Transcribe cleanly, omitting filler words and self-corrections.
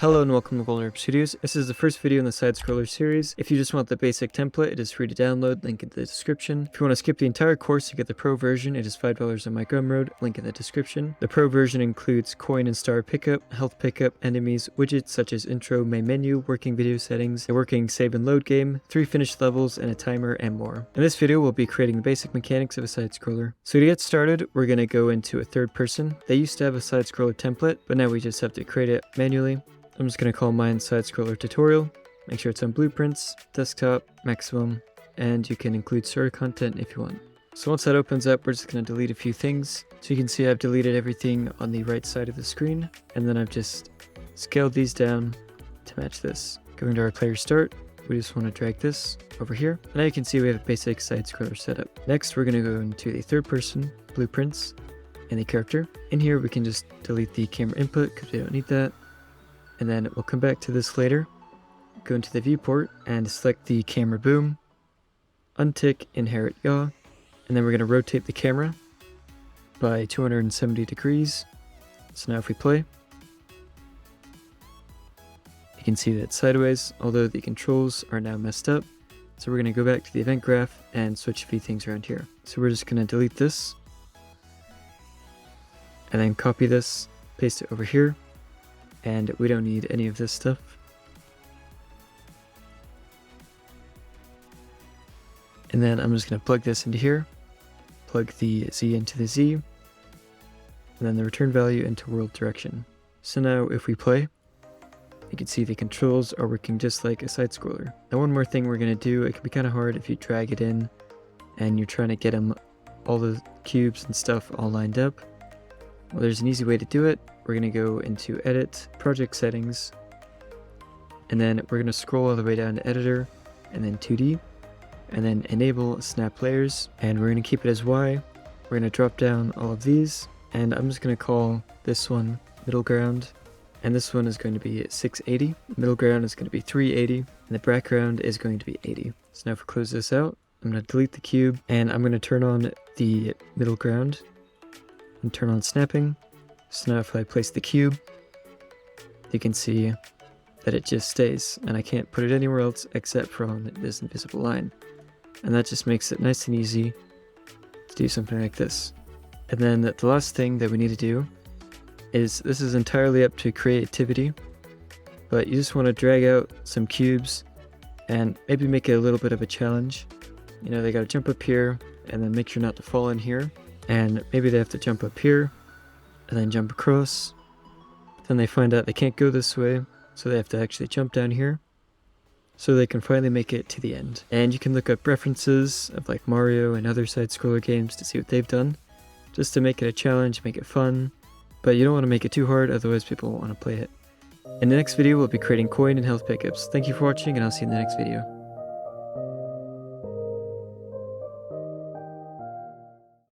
Hello and welcome to Golden Studios. This is the first video in the side scroller series. If you just want the basic template, it is free to download, link in the description. If you want to skip the entire course to get the pro version, it is $5 on my Gumroad, link in the description. The pro version includes coin and star pickup, health pickup, enemies, widgets such as intro, main menu, working video settings, a working save and load game, 3 finished levels, and a timer, and more. In this video, we'll be creating the basic mechanics of a side scroller. So to get started, we're going to go into a third person. They used to have a side scroller template, but now we just have to create it manually. I'm just going to call mine side scroller tutorial. Make sure it's on blueprints, desktop, maximum, and you can include starter content if you want. So once that opens up, we're just going to delete a few things. So you can see I've deleted everything on the right side of the screen, and then I've just scaled these down to match this. Going to our player start, we just want to drag this over here. And now you can see we have a basic side scroller setup. Next, we're going to go into the third person, blueprints, and the character. In here, we can just delete the camera input because we don't need that. And then we'll come back to this later, go into the viewport and select the camera boom, untick inherit yaw, and then we're going to rotate the camera by 270 degrees. So now if we play, you can see that it's sideways, although the controls are now messed up. So we're going to go back to the event graph and switch a few things around here. So we're just going to delete this, and then copy this, paste it over here. And we don't need any of this stuff. And then I'm just going to plug this into here, plug the Z into the Z, and then the return value into world direction. So now if we play, you can see the controls are working just like a side scroller. Now one more thing we're going to do, it can be kind of hard if you drag it in and you're trying to get them, all the cubes and stuff all lined up. Well, there's an easy way to do it. We're going to go into Edit, Project Settings, and then we're going to scroll all the way down to Editor, and then 2D, and then Enable Snap Layers, and we're going to keep it as Y. We're going to drop down all of these, and I'm just going to call this one Middle Ground, and this one is going to be 680. Middle Ground is going to be 380, and the background is going to be 80. So now if we close this out, I'm going to delete the cube, and I'm going to turn on the Middle Ground, and turn on snapping. So now if I place the cube, you can see that it just stays, and I can't put it anywhere else except for on this invisible line. And that just makes it nice and easy to do something like this. And then the last thing that we need to do is, this is entirely up to creativity, but you just want to drag out some cubes and maybe make it a little bit of a challenge. You know, they got to jump up here and then make sure not to fall in here. And maybe they have to jump up here and then jump across. Then they find out they can't go this way, so they have to actually jump down here so they can finally make it to the end. And you can look up references of like Mario and other side scroller games to see what they've done, just to make it a challenge, make it fun. But you don't want to make it too hard, otherwise people won't want to play it. In the next video, we'll be creating coin and health pickups. Thank you for watching, and I'll see you in the next video.